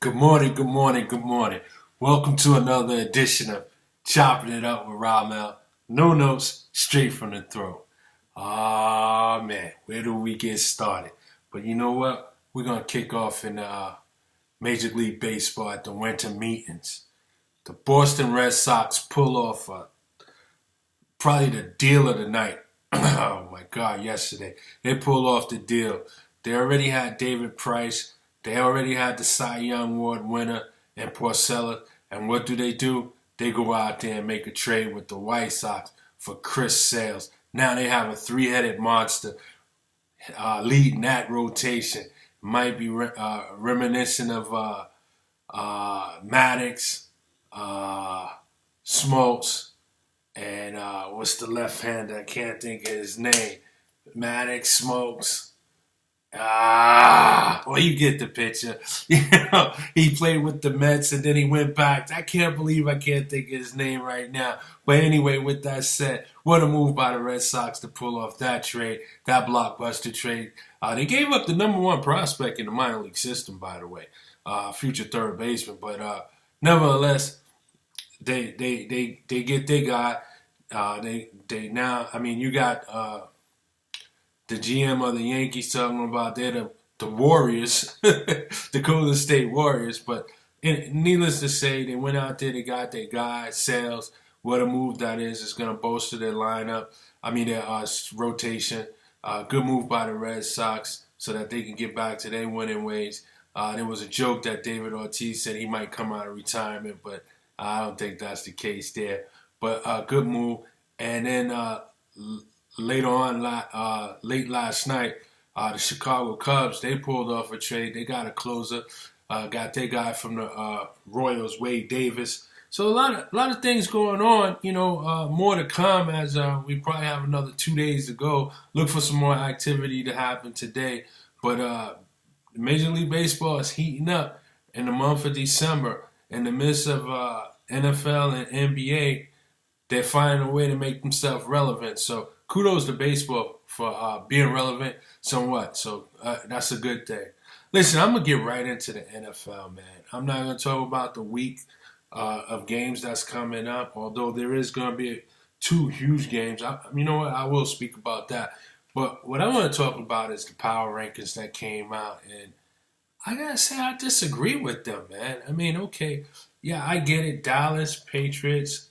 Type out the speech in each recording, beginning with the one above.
Good morning, good morning, good morning. Welcome to another edition of Chopping It Up with Ramel. No notes, straight from the throat. Ah, man, where do we get started? But you know what? We're going to kick off in Major League Baseball at the winter meetings. The Boston Red Sox pull off probably the deal of the night. Oh my God, yesterday. They pulled off the deal. They already had David Price. They already had the Cy Young Award winner and Porcello. And what do? They go out there and make a trade with the White Sox for Chris Sales. Now they have a three-headed monster leading that rotation. Might be reminiscent of Maddox, Smoltz, and what's the left-hander? I can't think of his name. Maddox, Smokes. Well, you get the picture. He played with the Mets and then he went back. I can't believe I can't think of his name right now. But anyway, with that said, what a move by the Red Sox to pull off that trade, that blockbuster trade. They gave up the number one prospect in the minor league system, by the way, future third baseman. But nevertheless, they get their guy. They now. I mean, you got. The GM of the Yankees talking about they're the Warriors, the Golden State Warriors. But needless to say, they went out there, they got their guy, Sales. What a move that is. It's going to bolster their lineup. Their rotation. Good move by the Red Sox so that they can get back to their winning ways. There was a joke that David Ortiz said he might come out of retirement, but I don't think that's the case there. But good move. And then later on, late last night, the Chicago Cubs, they pulled off a trade. They got a closer, got their guy from the Royals, Wade Davis. So a lot of things going on. More to come as we probably have another 2 days to go. Look for some more activity to happen today. But Major League Baseball is heating up in the month of December. In the midst of NFL and NBA, they're finding a way to make themselves relevant. So kudos to baseball for being relevant somewhat. So that's a good thing. Listen, I'm going to get right into the NFL, man. I'm not going to talk about the week of games that's coming up, although there is going to be two huge games. You know what? I will speak about that. But what I want to talk about is the power rankings that came out. And I got to say, I disagree with them, man. I mean, okay, yeah, I get it. Dallas Patriots,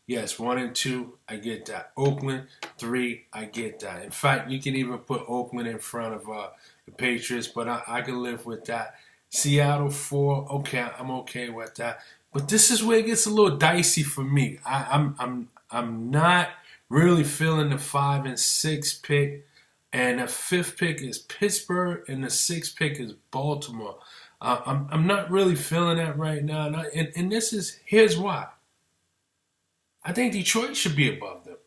yes, 1 and 2, I get that. Oakland, 3, I get that. In fact, you can even put Oakland in front of the Patriots, but I can live with that. Seattle, 4, okay, I'm okay with that. But this is where it gets a little dicey for me. I'm not really feeling the 5 and 6 pick, and the 5th pick is Pittsburgh, and the 6th pick is Baltimore. I'm not really feeling that right now, and here's why. I think Detroit should be above them.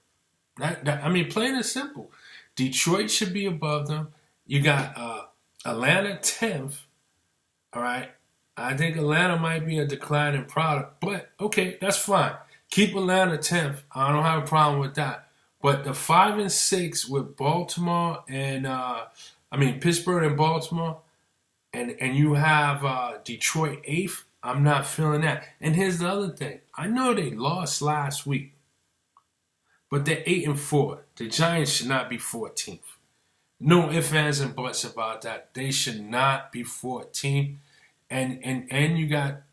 Plain and simple. Detroit should be above them. You got Atlanta 10th. All right. I think Atlanta might be a declining product, but okay, that's fine. Keep Atlanta 10th. I don't have a problem with that. But the 5 and 6 with Baltimore and Pittsburgh and Baltimore, and you have Detroit 8th. I'm not feeling that. And here's the other thing. I know they lost last week, but they're 8 and 4. The Giants should not be 14th. No ifs, ands, and buts about that. They should not be 14th. And you got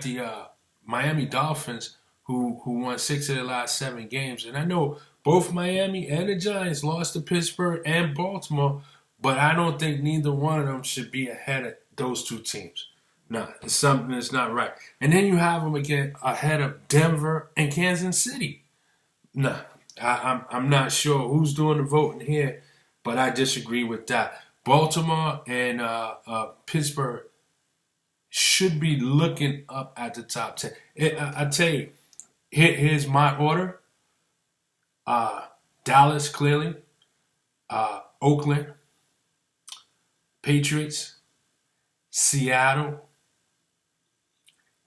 the Miami Dolphins who won 6 of their last 7 games. And I know both Miami and the Giants lost to Pittsburgh and Baltimore, but I don't think neither one of them should be ahead of those two teams. No, it's something that's not right. And then you have them again ahead of Denver and Kansas City. No, I'm not sure who's doing the voting here, but I disagree with that. Baltimore and Pittsburgh should be looking up at the top 10. I tell you, here's my order. Dallas, clearly. Oakland. Patriots. Seattle.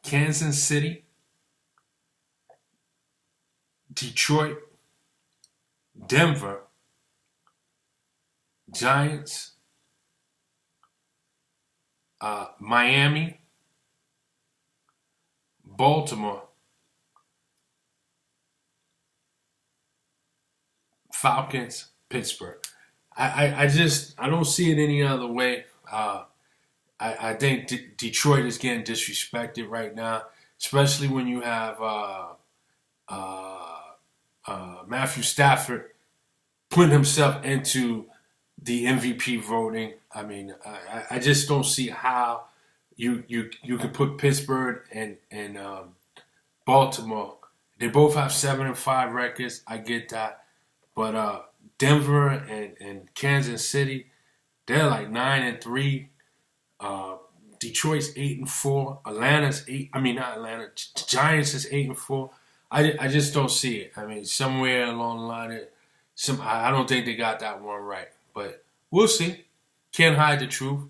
Kansas City, Detroit, Denver, Giants, Miami, Baltimore, Falcons, Pittsburgh. I don't see it any other way. I think Detroit is getting disrespected right now, especially when you have uh, Matthew Stafford putting himself into the MVP voting. I mean, I just don't see how you can put Pittsburgh and Baltimore. They both have 7-5 records. I get that, but Denver and Kansas City, they're like 9-3. Uh, Detroit's 8-4. Atlanta's eight. I mean, not Atlanta. Giants is 8-4. I just don't see it. I mean, somewhere along the line, I don't think they got that one right. But we'll see. Can't hide the truth.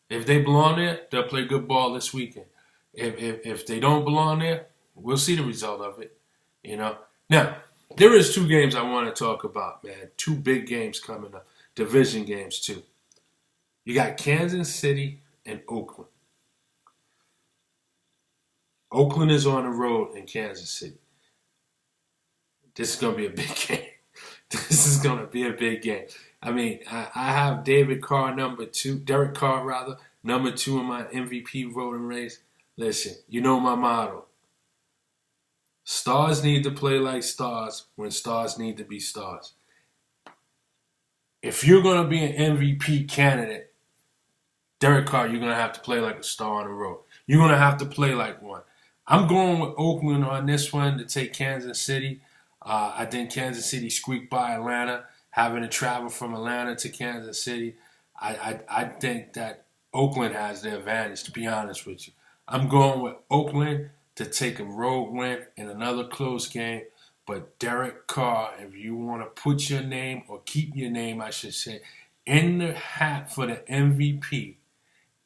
If they belong there, they'll play good ball this weekend. If they don't belong there, we'll see the result of it. You know. Now, there is two games I want to talk about, man. Two big games coming up. Division games, too. You got Kansas City and Oakland. Oakland is on the road in Kansas City. This is going to be a big game. This is going to be a big game. I mean, I have Derek Carr, number 2 in my MVP voting race. Listen, you know my motto. Stars need to play like stars when stars need to be stars. If you're going to be an MVP candidate, Derek Carr, you're going to have to play like a star on the road. You're going to have to play like one. I'm going with Oakland on this one to take Kansas City. I think Kansas City squeaked by Atlanta, having to travel from Atlanta to Kansas City. I think that Oakland has the advantage, to be honest with you. I'm going with Oakland to take a road win in another close game. But Derek Carr, if you want to put your name, or keep your name, I should say, in the hat for the MVP,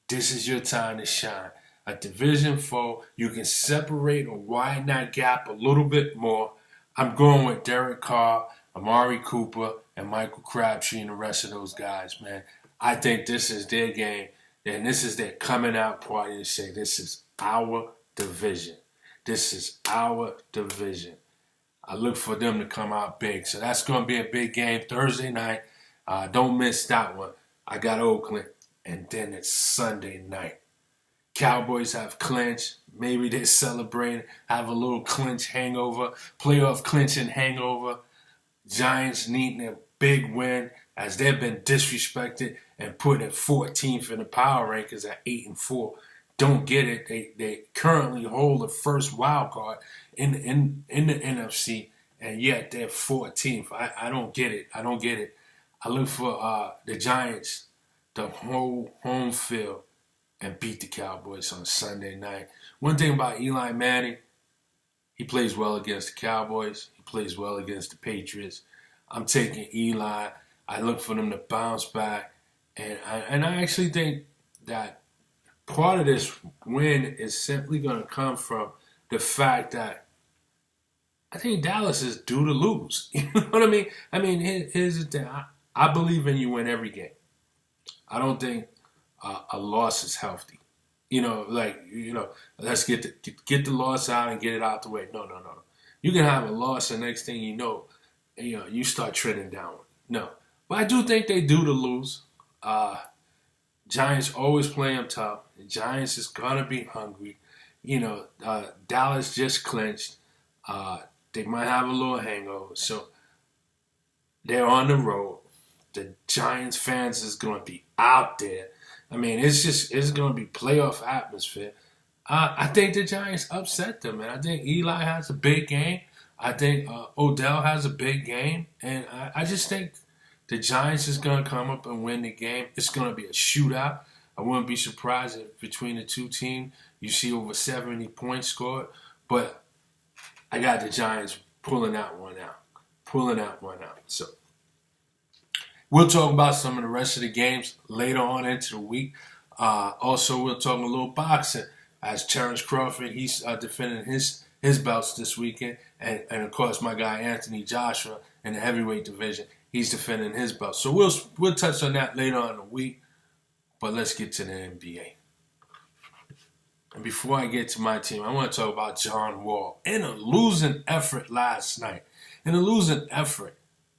this is your time to shine. A division foe, you can separate or widen that gap a little bit more. I'm going with Derek Carr, Amari Cooper, and Michael Crabtree and the rest of those guys, man. I think this is their game, and this is their coming out party to say, this is our division. This is our division. I look for them to come out big. So that's going to be a big game Thursday night. Don't miss that one. I got Oakland, and then it's Sunday night. Cowboys have clinched. Maybe they're celebrating, have a little clinch hangover, playoff clinching hangover. Giants needing a big win as they've been disrespected and put at 14th in the power rankings at 8-4. Don't get it. They currently hold the first wild card in the NFC, and yet they're 14th. I don't get it. I don't get it. I look for the Giants to hold home field and beat the Cowboys on Sunday night. One thing about Eli Manning, he plays well against the Cowboys. He plays well against the Patriots. I'm taking Eli. I look for them to bounce back. And I actually think that part of this win is simply going to come from the fact that I think Dallas is due to lose. You know what I mean? I mean, here's the thing. I believe in you win every game. I don't think a loss is healthy. Let's get the loss out and get it out the way. No. You can have a loss, and next thing you know, you start trending downward. No. But I do think they do to lose. Giants always play them tough. The Giants is going to be hungry. Dallas just clinched. They might have a little hangover. So they're on the road. The Giants fans is going to be out there. I mean, it's going to be playoff atmosphere. I think the Giants upset them, man. I think Eli has a big game. I think Odell has a big game. And I just think the Giants is going to come up and win the game. It's going to be a shootout. I wouldn't be surprised if between the two teams you see over 70 points scored. But I got the Giants pulling that one out. So we'll talk about some of the rest of the games later on into the week. Also, we'll talk a little boxing as Terrence Crawford, he's defending his belts this weekend. And of course, my guy Anthony Joshua in the heavyweight division, he's defending his belt. So we'll touch on that later on in the week. But let's get to the NBA. And before I get to my team, I want to talk about John Wall. In a losing effort last night, in a losing effort,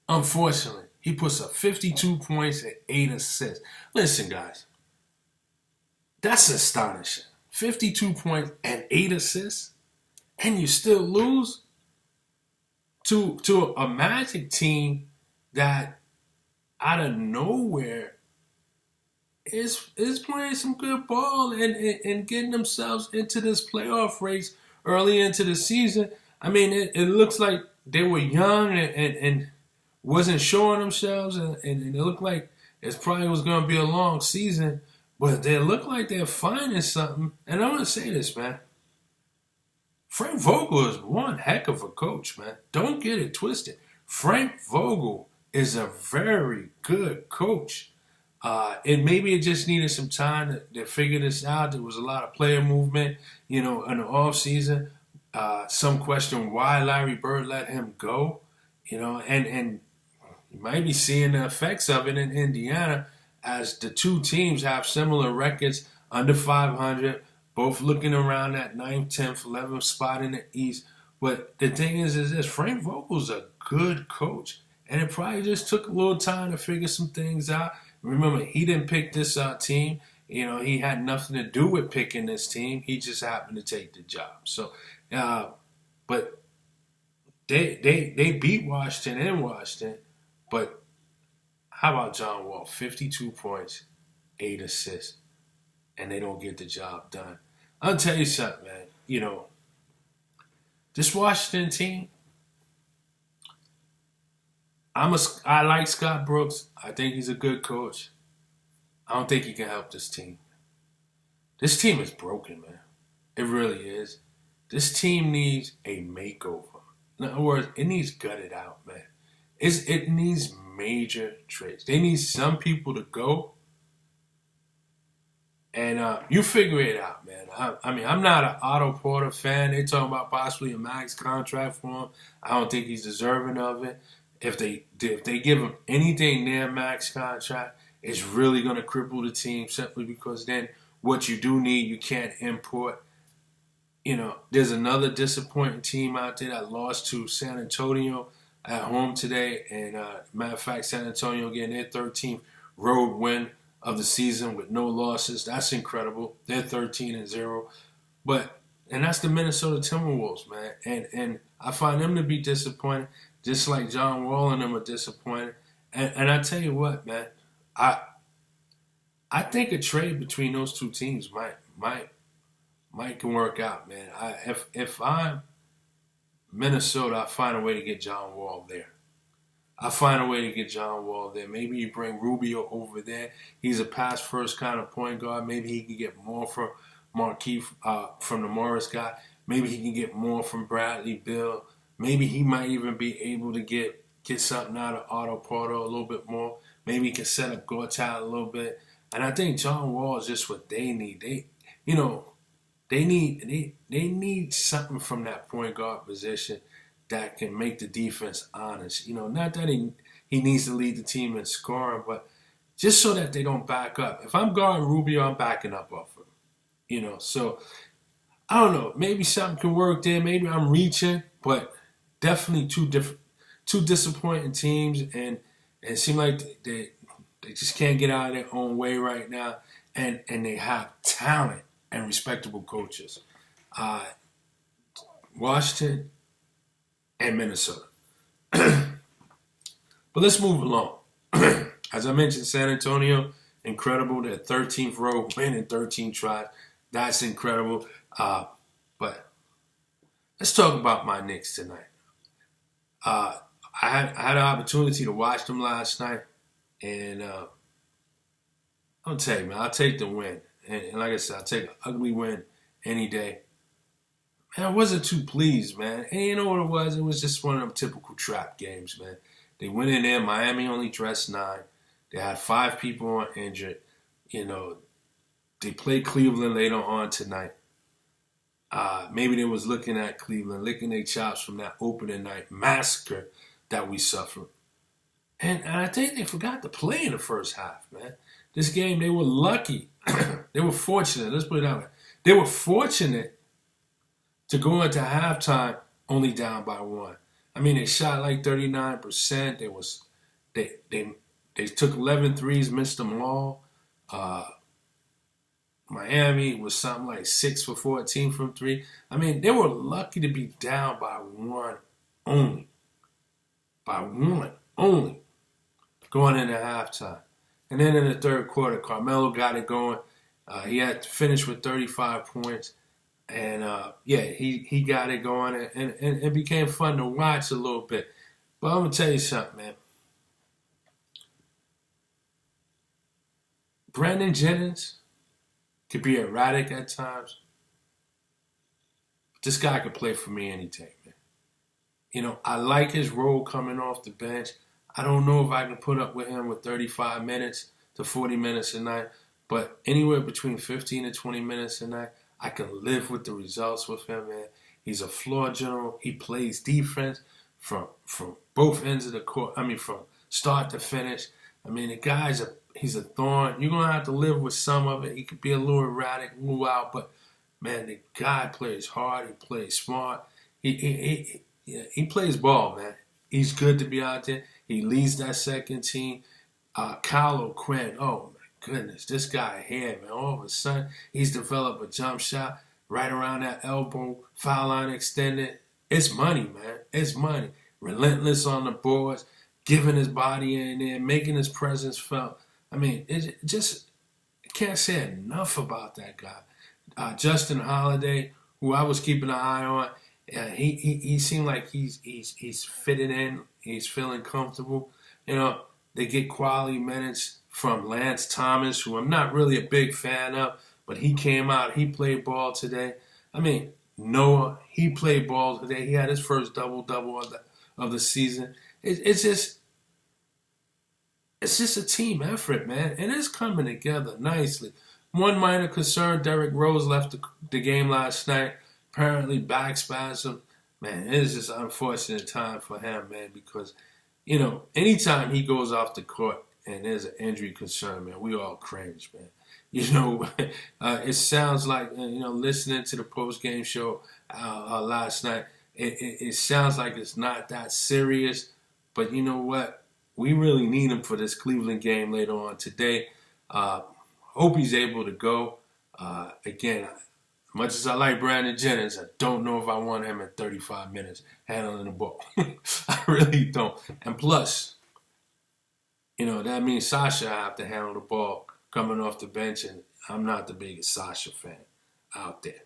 unfortunately, he puts up 52 points and 8 assists. Listen, guys, that's astonishing. 52 points and 8 assists, and you still lose to a Magic team that out of nowhere is playing some good ball and getting themselves into this playoff race early into the season. I mean, it looks like they were young and wasn't showing themselves, and it looked like it probably was going to be a long season, but they look like they're finding something. And I want to say this, man. Frank Vogel is one heck of a coach, man. Don't get it twisted. Frank Vogel is a very good coach. And maybe it just needed some time to figure this out. There was a lot of player movement, in the offseason. Some question why Larry Bird let him go, and you might be seeing the effects of it in Indiana as the two teams have similar records, under 500, both looking around that 9th, 10th, 11th spot in the East. But the thing is this, Frank Vogel's a good coach, and it probably just took a little time to figure some things out. Remember, he didn't pick this team. He had nothing to do with picking this team. He just happened to take the job. So, but they beat Washington in Washington. But how about John Wall? 52 points, 8 assists, and they don't get the job done. I'll tell you something, man. This Washington team, I like Scott Brooks. I think he's a good coach. I don't think he can help this team. This team is broken, man. It really is. This team needs a makeover. In other words, it needs gutted out, man. It needs major trades. They need some people to go. And you figure it out, man. I mean, I'm not an Otto Porter fan. They're talking about possibly a max contract for him. I don't think he's deserving of it. If they give him anything near max contract, it's really going to cripple the team simply because then what you do need, you can't import. There's another disappointing team out there that lost to San Antonio at home today. And matter of fact, San Antonio getting their 13th road win of the season with no losses. That's incredible. They're 13-0. And that's the Minnesota Timberwolves, man. And I find them to be disappointed, just like John Wall and them are disappointed. And I tell you what, man, I think a trade between those two teams might can work out, man. If I'm Minnesota, I find a way to get John Wall there. Maybe you bring Rubio over there. He's a pass-first kind of point guard. Maybe he can get more from Markieff, from the Morris guy. Maybe he can get more from Bradley Beal. Maybe he might even be able to get something out of Otto Porter a little bit more. Maybe he can set up Gortat a little bit. And I think John Wall is just what they need. They need something from that point guard position that can make the defense honest. Not that he needs to lead the team in scoring, but just so that they don't back up. If I'm guarding Rubio, I'm backing up off him. So I don't know. Maybe something can work there. Maybe I'm reaching, but definitely two disappointing teams, and it seems like they just can't get out of their own way right now, and they have talent and respectable coaches. Washington and Minnesota. But let's move along. As I mentioned, San Antonio, incredible. Their 13th road win in 13 tries. That's incredible. But let's talk about my Knicks tonight. I had an opportunity to watch them last night, and I'll tell you, man, I'll take the win. And like I said, I'll take an ugly win any day. Man, I wasn't too pleased, man. And you know what it was? It was just one of them typical trap games, man. They went in there. Miami only dressed 9. They had 5 people on injured. They played Cleveland later on tonight. Maybe they was looking at Cleveland, licking their chops from that opening night massacre that we suffered. And I think they forgot to play in the first half, man. This game, they were lucky. They were fortunate. Let's put it that way. They were fortunate to go into halftime only down by one. I mean, they shot like 39%. They took 11 threes, missed them all. Uh, Miami was something like 6 for 14 from three. I mean, they were lucky to be down by one only. By one only. Going into halftime. And then in the third quarter, Carmelo got it going. He had to finish with 35 points. And, he got it going. And it became fun to watch a little bit. But I'm going to tell you something, man. Brandon Jennings could be erratic at times. But this guy could play for me any day, man. You know, I like his role coming off the bench. I don't know if I can put up with him with 35 minutes to 40 minutes a night. But anywhere between 15 to 20 minutes a night, I can live with the results with him, man. He's a floor general. He plays defense from both ends of the court. I mean, from start to finish. I mean, the guy's he's a thorn. You're going to have to live with some of it. He could be a little erratic, a little out, but, man, the guy plays hard. He plays smart. He plays ball, man. He's good to be out there. He leads that second team. Kyle Quinn, oh, my goodness, this guy here, man, all of a sudden, he's developed a jump shot right around that elbow, foul line extended. It's money, man. It's money. Relentless on the boards, giving his body in there, making his presence felt. I mean, I can't say enough about that guy. Justin Holiday, who I was keeping an eye on, he seemed like he's fitting in. He's feeling comfortable. You know, they get quality minutes from Lance Thomas, who I'm not really a big fan of, but he came out. He played ball today. I mean, Noah, he played ball today. He had his first double-double of the season. It's just a team effort, man, and it's coming together nicely. One minor concern, Derrick Rose left the game last night. Apparently back spasm. Man, it is just an unfortunate time for him, man, because, you know, anytime he goes off the court and there's an injury concern, man, we all cringe, man. You know, it sounds like, you know, listening to the post-game show last night, it sounds like it's not that serious, but you know what? We really need him for this Cleveland game later on today. Hope he's able to go. Again, as much as I like Brandon Jennings, I don't know if I want him at 35 minutes handling the ball. I really don't. And plus, you know, that means Sasha have to handle the ball coming off the bench, and I'm not the biggest Sasha fan out there.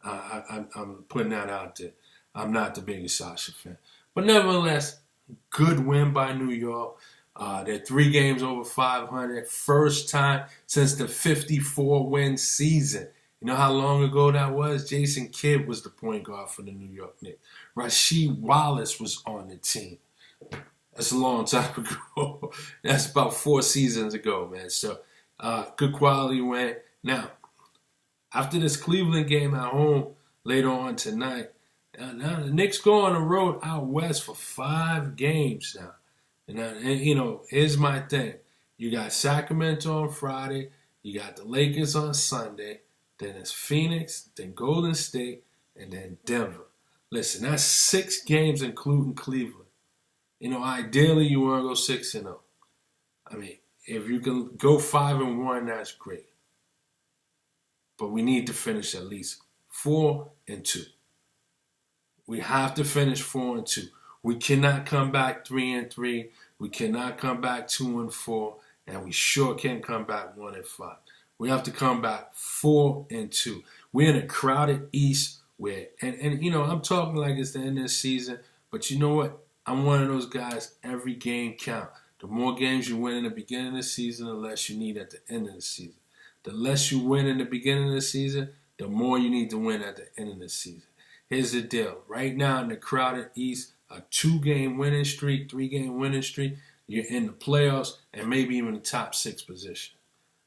I'm putting that out there. I'm not the biggest Sasha fan. But nevertheless, good win by New York. They're 3 games over 500. First time since the 54-win season. You know how long ago that was? Jason Kidd was the point guard for the New York Knicks. Rasheed Wallace was on the team. That's a long time ago. That's about 4 seasons ago, man. So, good quality win. Now, after this Cleveland game at home later on tonight, now the Knicks go on the road out west for 5 games now. And you know, here's my thing. You got Sacramento on Friday. You got the Lakers on Sunday. Then it's Phoenix, then Golden State, and then Denver. Listen, that's 6 games including Cleveland. You know, ideally you want to go 6-0. I mean, if you can go 5-1, that's great. But we need to finish at least 4-2. We have to finish 4-2. We cannot come back 3-3. We cannot come back 2-4, and we sure can't come back 1-5. We have to come back 4-2. We're in a crowded East where, and you know, I'm talking like it's the end of the season, but you know what? I'm one of those guys. Every game count. The more games you win in the beginning of the season, the less you need at the end of the season. The less you win in the beginning of the season, the more you need to win at the end of the season. Here's the deal. Right now in the crowded East, a 2-game winning streak, 3-game winning streak, you're in the playoffs and maybe even the top 6 position.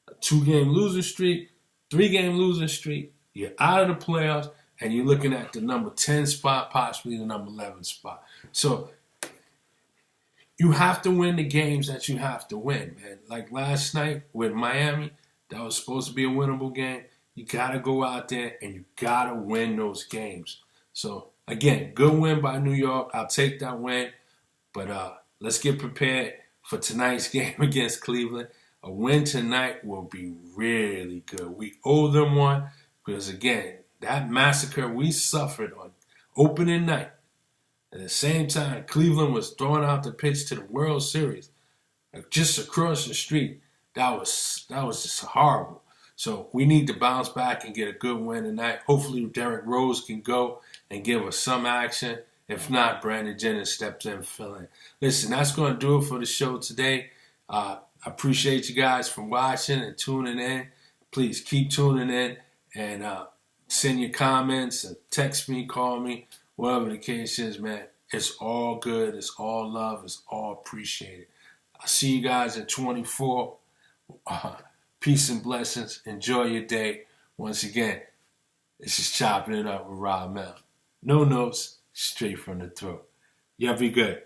A 2-game losing streak, 3-game losing streak, you're out of the playoffs and you're looking at the number 10 spot, possibly the number 11 spot. So you have to win the games that you have to win, man. Like last night with Miami, that was supposed to be a winnable game. You got to go out there and you got to win those games. So, again, good win by New York. I'll take that win. But let's get prepared for tonight's game against Cleveland. A win tonight will be really good. We owe them one because, again, that massacre we suffered on opening night. At the same time, Cleveland was throwing out the pitch to the World Series, just across the street. That was just horrible. So we need to bounce back and get a good win tonight. Hopefully Derrick Rose can go and give us some action. If not, Brandon Jennings steps in filling. Listen, that's going to do it for the show today. I appreciate you guys for watching and tuning in. Please keep tuning in and send your comments and text me, call me, whatever the case is, man. It's all good. It's all love. It's all appreciated. I'll see you guys in 24. Peace and blessings. Enjoy your day. Once again, this is Chopping It Up with Ramel. No notes, straight from the throat. Y'all be good.